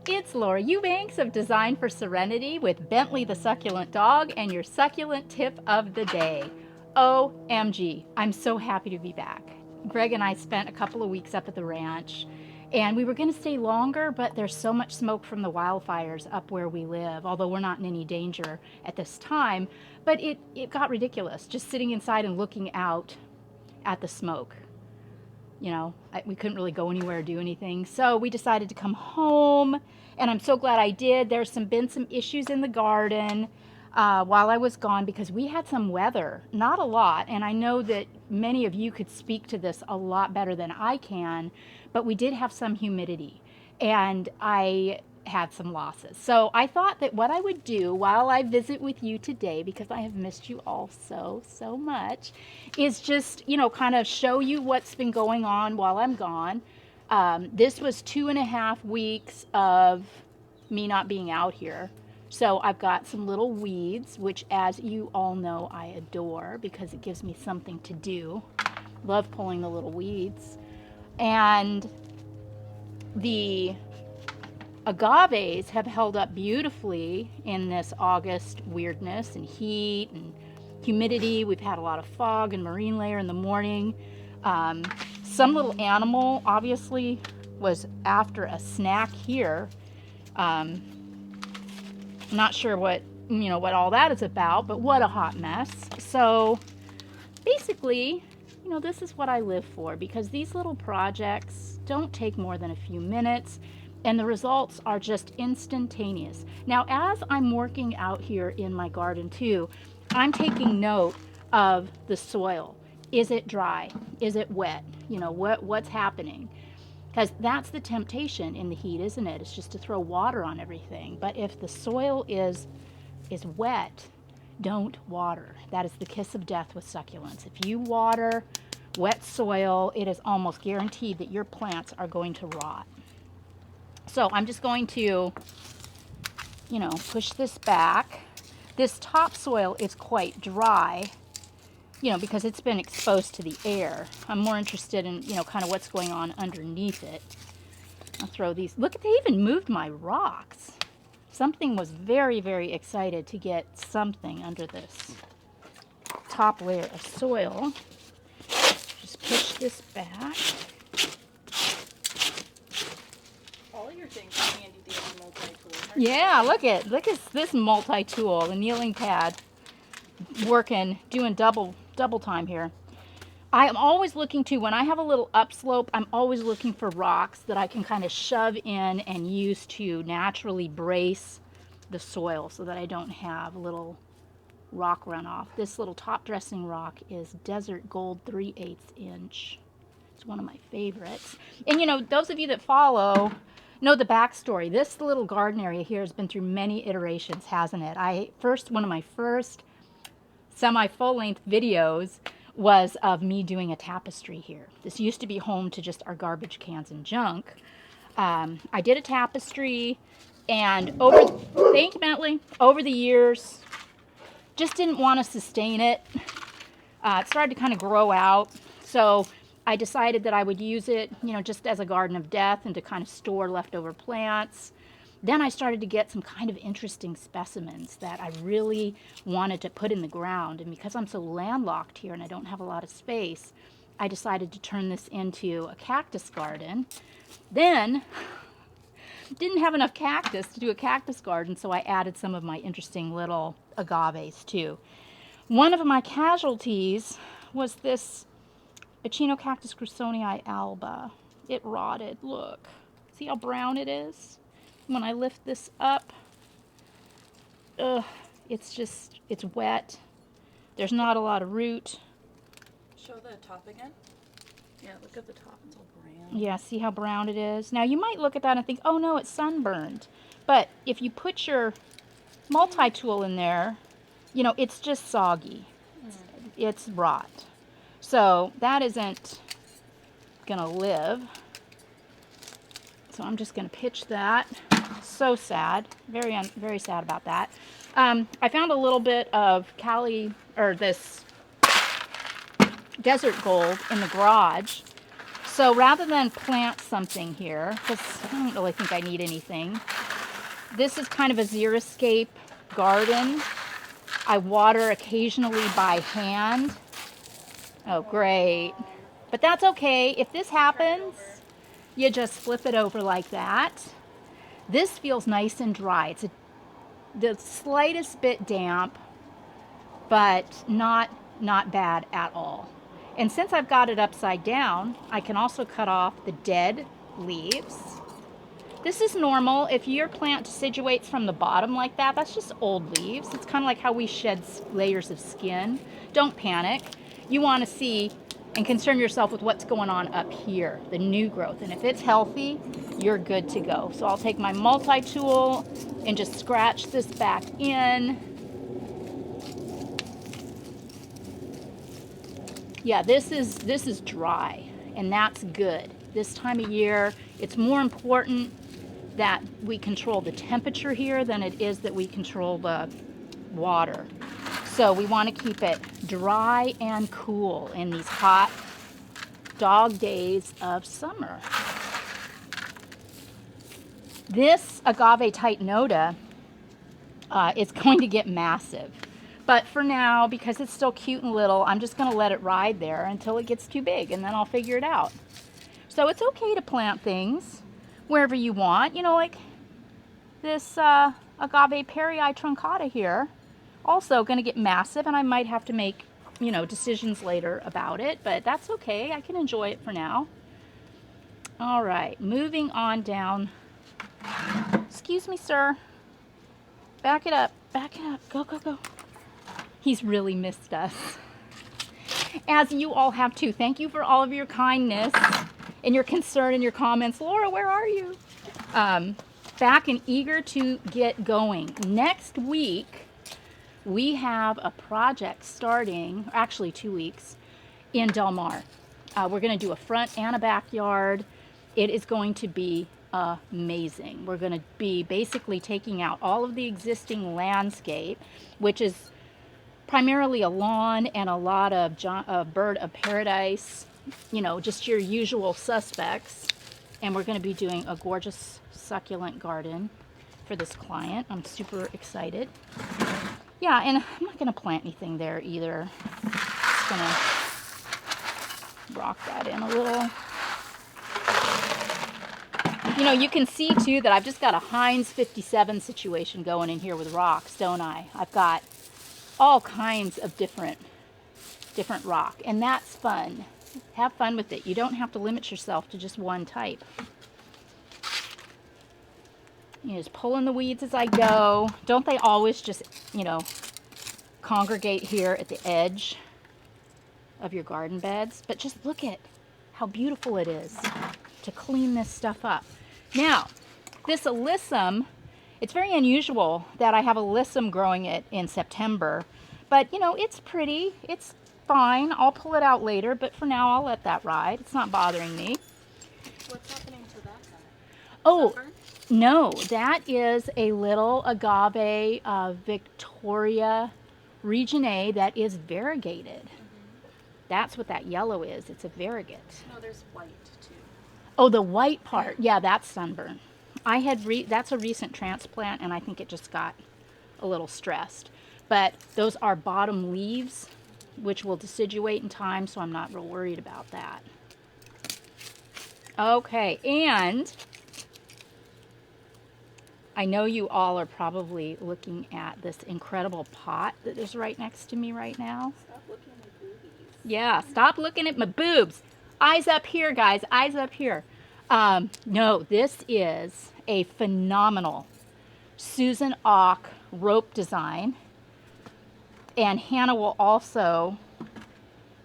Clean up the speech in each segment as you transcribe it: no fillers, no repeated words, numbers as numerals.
It's Laura Eubanks of Design for Serenity with Bentley the Succulent Dog and your succulent tip of the day. OMG, I'm so happy to be back. Greg and I spent a couple of weeks up at the ranch, and we were going to stay longer, but there's so much smoke from the wildfires up where we live, although we're not in any danger at this time. But it got ridiculous just sitting inside and looking out at the smoke. You know, we couldn't really go anywhere or do anything. So we decided to come home, and I'm so glad I did. There's been some issues in the garden while I was gone because we had some weather, not a lot, and I know that many of you could speak to this a lot better than I can, but we did have some humidity, and I had some losses. So I thought that what I would do while I visit with you today, because I have missed you all so much, is just, you know, kind of show you what's been going on while I'm gone. This was 2.5 weeks of me not being out here. So I've got some little weeds, which as you all know, I adore because it gives me something to do. Love pulling the little weeds. And the agaves have held up beautifully in this August weirdness and heat and humidity. We've had a lot of fog and marine layer in the morning. Some little animal obviously was after a snack here. Not sure what all that is about, but what a hot mess. So basically, you know, this is what I live for because these little projects don't take more than a few minutes. And the results are just instantaneous. Now, as I'm working out here in my garden too, I'm taking note of the soil. Is it dry? Is it wet? You know, what's happening? Because that's the temptation in the heat, isn't it? It's just to throw water on everything. But if the soil is wet, don't water. That is the kiss of death with succulents. If you water wet soil, it is almost guaranteed that your plants are going to rot. So I'm just going to, you know, push this back. This topsoil is quite dry, you know, because it's been exposed to the air. I'm more interested in, you know, kind of what's going on underneath it. I'll throw these. Look, they even moved my rocks. Something was very excited to get something under this top layer of soil. Just push this back. Things are handy to have a multi-tool. Yeah, look at this multi-tool, the kneeling pad, working, doing double time here. I am always looking to, when I have a little upslope, I'm always looking for rocks that I can kind of shove in and use to naturally brace the soil so that I don't have a little rock runoff. This little top dressing rock is Desert Gold 3/8 inch. It's one of my favorites. And you know, those of you that follow know the backstory. This little garden area here has been through many iterations, hasn't it? One of my first semi-full-length videos was of me doing a tapestry here. This used to be home to just our garbage cans and junk. I did a tapestry, and thank you, Bentley, over the years, just didn't want to sustain it. It started to kind of grow out, so I decided that I would use it, you know, just as a garden of death and to kind of store leftover plants. Then I started to get some kind of interesting specimens that I really wanted to put in the ground. And because I'm so landlocked here and I don't have a lot of space, I decided to turn this into a cactus garden. Then, didn't have enough cactus to do a cactus garden, so I added some of my interesting little agaves too. One of my casualties was this Echinocactus grusonii alba. It rotted. Look. See how brown it is? When I lift this up, it's wet. There's not a lot of root. Show the top again. Yeah, look at the top. It's all brown. Yeah, see how brown it is? Now, you might look at that and think, oh no, it's sunburned. But if you put your multi-tool in there, you know, it's just soggy. It's rot. So that isn't gonna live. So I'm just gonna pitch that. So sad, very sad about that. I found a little bit of this desert gold in the garage. So rather than plant something here, because I don't really think I need anything, this is kind of a xeriscape garden. I water occasionally by hand. Oh, great. But that's okay. If this happens, you just flip it over like that. This feels nice and dry. It's the slightest bit damp, but not bad at all. And since I've got it upside down, I can also cut off the dead leaves. This is normal. If your plant deciduates from the bottom like that, that's just old leaves. It's kind of like how we shed layers of skin. Don't panic. You want to see and concern yourself with what's going on up here, the new growth. And if it's healthy, you're good to go. So I'll take my multi-tool and just scratch this back in. Yeah, this is dry, and that's good. This time of year, it's more important that we control the temperature here than it is that we control the water. So we want to keep it dry and cool in these hot dog days of summer. This agave titanota is going to get massive. But for now, because it's still cute and little, I'm just going to let it ride there until it gets too big, and then I'll figure it out. So it's okay to plant things wherever you want. You know, like this agave perii truncata here, also going to get massive, and I might have to make, you know, decisions later about it, but that's okay. I can enjoy it for now. All right, moving on down. Excuse me, sir. Back it up. Back it up. Go, go, go. He's really missed us, as you all have too. Thank you for all of your kindness and your concern and your comments. Laura, where are you? Back and eager to get going. Next week, we have a project starting, actually 2 weeks, in Del Mar. We're going to do a front and a backyard. It is going to be amazing. We're going to be basically taking out all of the existing landscape, which is primarily a lawn and a lot of bird of paradise, you know, just your usual suspects. And we're going to be doing a gorgeous succulent garden for this client. I'm super excited. Yeah, and I'm not going to plant anything there either. Just going to rock that in a little. You know, you can see too that I've just got a Heinz 57 situation going in here with rocks, don't I? I've got all kinds of different rock, and that's fun. Have fun with it. You don't have to limit yourself to just one type. You just pulling the weeds as I go. Don't they always just, you know, congregate here at the edge of your garden beds? But just look at how beautiful it is to clean this stuff up. Now, this alyssum, it's very unusual that I have alyssum growing it in September, but you know, it's pretty, it's fine. I'll pull it out later, but for now I'll let that ride. It's not bothering me. What's happening to that guy? Oh, Sunburn? no, that is a little agave Victoria Region A that is variegated. That's what that yellow is. It's a variegate. No, there's white too. Oh, the white part. Yeah, that's sunburn. I had that's a recent transplant, and I think it just got a little stressed. But those are bottom leaves, which will deciduate in time, so I'm not real worried about that. Okay, and I know you all are probably looking at this incredible pot that is right next to me right now. Stop looking at my boobies. Yeah, stop looking at my boobs. Eyes up here, guys. Eyes up here. No, this is a phenomenal Susan Ock rope design. And Hannah will also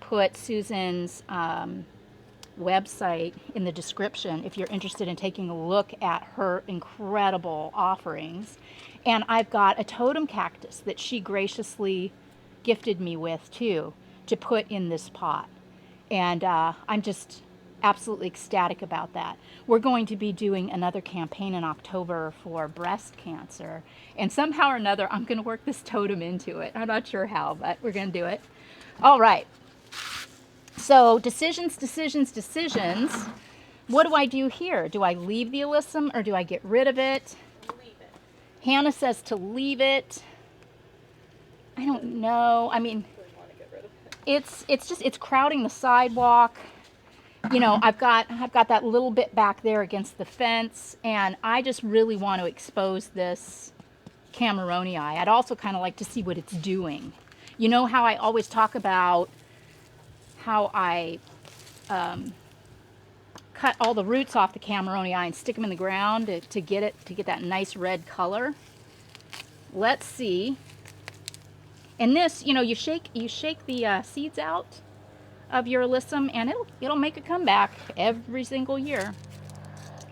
put Susan's website in the description if you're interested in taking a look at her incredible offerings. And I've got a totem cactus that she graciously gifted me with too, to put in this pot. And I'm just absolutely ecstatic about that. We're going to be doing another campaign in October for breast cancer, and somehow or another I'm going to work this totem into it. I'm not sure how, but we're going to do it. All right. So decisions, decisions, decisions. What do I do here? Do I leave the alyssum or do I get rid of it? Leave it. Hannah says to leave it. I don't know. I mean, Really want to get rid of it. it's crowding the sidewalk. You know, I've got that little bit back there against the fence, and I just really want to expose this Cameronii. I'd also kind of like to see what it's doing. You know how I always talk about how I cut all the roots off the Cameronii and stick them in the ground to get that nice red color. Let's see. And this, you know, you shake the seeds out of your alyssum, and it'll make a comeback every single year.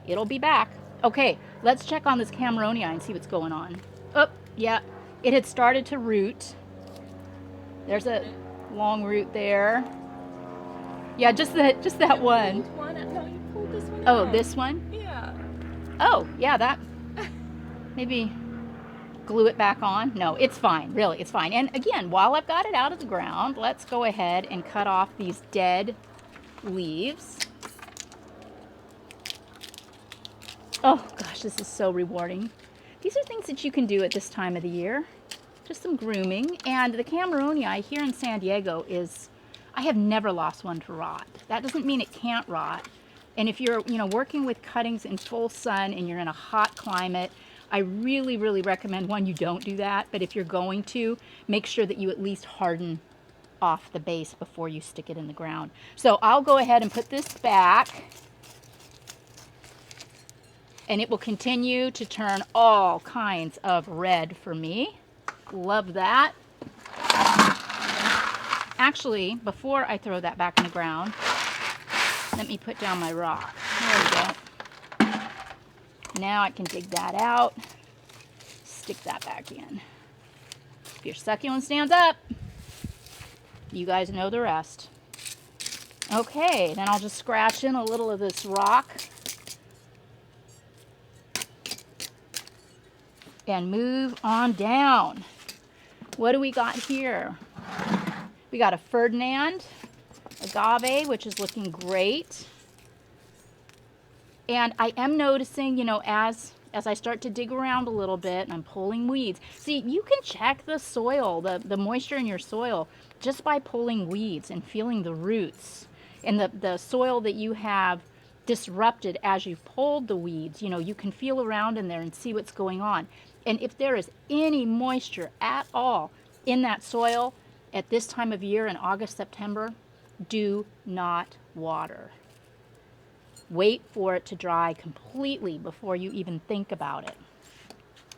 It'll be back. Okay, let's check on this Cameronii and see what's going on. Oh, yeah, it had started to root. There's a long root there. Yeah, just that one. No, you pulled this one Oh, out. this one? Yeah. Oh, yeah, that. Maybe glue it back on. No, it's fine. Really, it's fine. And again, while I've got it out of the ground, let's go ahead and cut off these dead leaves. Oh gosh, this is so rewarding. These are things that you can do at this time of the year. Just some grooming. And the Cameronii here in San Diego I have never lost one to rot. That doesn't mean it can't rot. And if you're, you know, working with cuttings in full sun and you're in a hot climate, I really, really recommend, one, you don't do that. But if you're going to, make sure that you at least harden off the base before you stick it in the ground. So I'll go ahead and put this back. And it will continue to turn all kinds of red for me. Love that. Actually, before I throw that back in the ground, let me put down my rock. There we go. Now I can dig that out, stick that back in. If your succulent stands up, you guys know the rest. Okay, then I'll just scratch in a little of this rock and move on down. What do we got here? We got a Ferdinand agave, which is looking great. And I am noticing, you know, as I start to dig around a little bit and I'm pulling weeds. See, you can check the soil, the moisture in your soil, just by pulling weeds and feeling the roots and the soil that you have disrupted as you've pulled the weeds. You know, you can feel around in there and see what's going on. And if there is any moisture at all in that soil at this time of year in August, September, do not water. Wait for it to dry completely before you even think about it.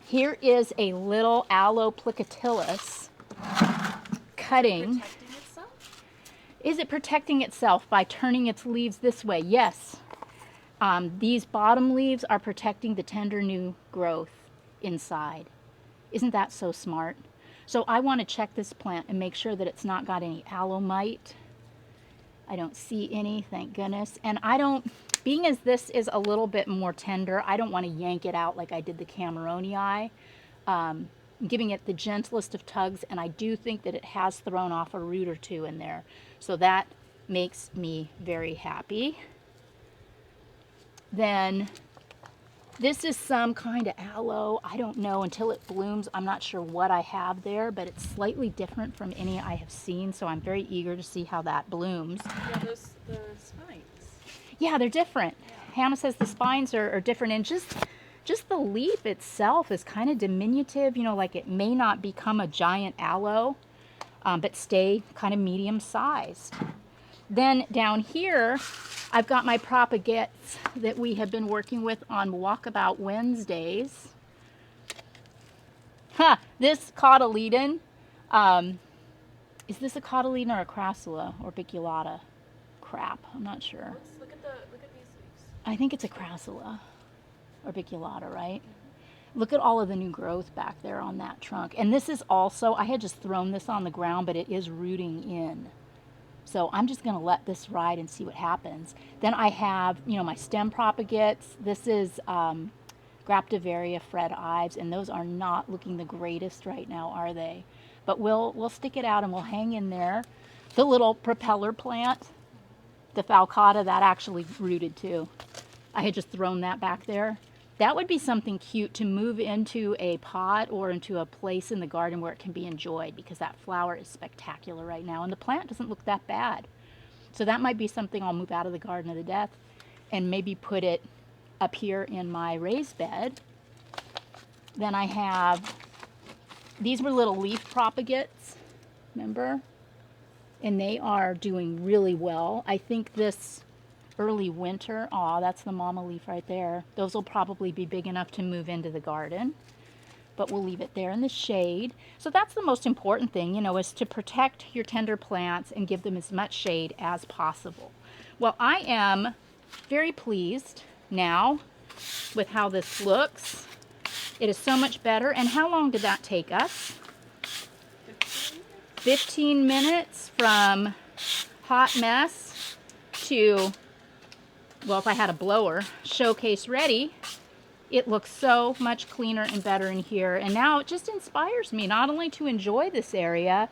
Here is a little Aloe plicatillus cutting. Protecting itself? Is it protecting itself by turning its leaves this way? Yes. These bottom leaves are protecting the tender new growth inside. Isn't that so smart? So I want to check this plant and make sure that it's not got any aloe mite. I don't see any, thank goodness. And I don't, being as this is a little bit more tender, I don't want to yank it out like I did the Cameronii. I'm giving it the gentlest of tugs, and I do think that it has thrown off a root or two in there. So that makes me very happy. Then this is some kind of aloe. I don't know until it blooms. I'm not sure what I have there, but it's slightly different from any I have seen, so I'm very eager to see how that blooms. Yeah, the spines. Yeah, they're different. Yeah. Hannah says the spines are different, and just the leaf itself is kind of diminutive, you know, like it may not become a giant aloe, but stay kind of medium sized. Then down here, I've got my propagates that we have been working with on Walkabout Wednesdays. This cotyledon, is this a cotyledon or a crassula or biculata? Crap, I'm not sure. Look at these leaves. I think it's a crassula or biculata, right? Look at all of the new growth back there on that trunk. And this is also, I had just thrown this on the ground, but it is rooting in. So I'm just going to let this ride and see what happens. Then I have, you know, my stem propagates. This is Graptovaria Fred Ives, and those are not looking the greatest right now, are they? But we'll stick it out and we'll hang in there. The little propeller plant, the falcata, that actually rooted too. I had just thrown that back there. That would be something cute to move into a pot or into a place in the garden where it can be enjoyed, because that flower is spectacular right now and the plant doesn't look that bad. So that might be something I'll move out of the garden of the death and maybe put it up here in my raised bed. Then I have, these were little leaf propagates, remember? And they are doing really well. I think this early winter, aw, that's the mama leaf right there. Those will probably be big enough to move into the garden, but we'll leave it there in the shade. So that's the most important thing, you know, is to protect your tender plants and give them as much shade as possible. Well, I am very pleased now with how this looks. It is so much better. And how long did that take us? 15 minutes from hot mess to, well, if I had a blower, showcase ready. It looks so much cleaner and better in here. And now it just inspires me not only to enjoy this area,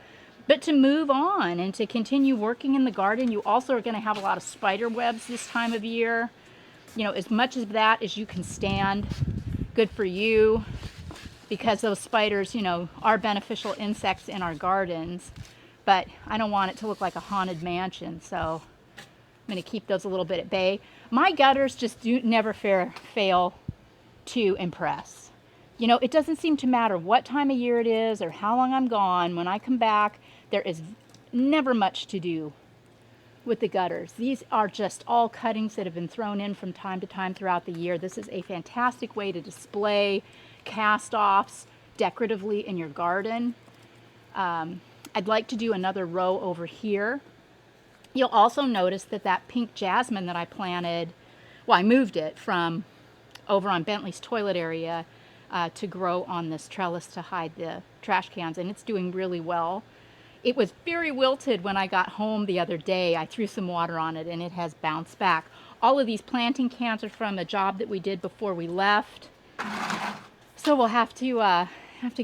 but to move on and to continue working in the garden. You also are going to have a lot of spider webs this time of year. You know, as much of that as you can stand. Good for you, because those spiders, you know, are beneficial insects in our gardens. But I don't want it to look like a haunted mansion, so I'm going to keep those a little bit at bay. My gutters just never fail to impress. You know, it doesn't seem to matter what time of year it is or how long I'm gone. When I come back, there is never much to do with the gutters. These are just all cuttings that have been thrown in from time to time throughout the year. This is a fantastic way to display cast-offs decoratively in your garden. I'd like to do another row over here. You'll also notice that that pink jasmine that I planted, well, I moved it from over on Bentley's toilet area to grow on this trellis to hide the trash cans, and it's doing really well. It was very wilted when I got home the other day. I threw some water on it and it has bounced back. All of these planting cans are from a job that we did before we left, so we'll have to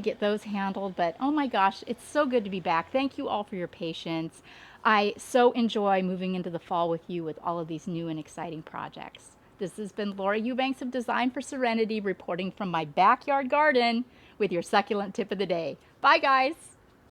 get those handled. But oh my gosh, it's so good to be back. Thank you all for your patience. I so enjoy moving into the fall with you with all of these new and exciting projects. This has been Laura Eubanks of Design for Serenity, reporting from my backyard garden with your succulent tip of the day. Bye guys.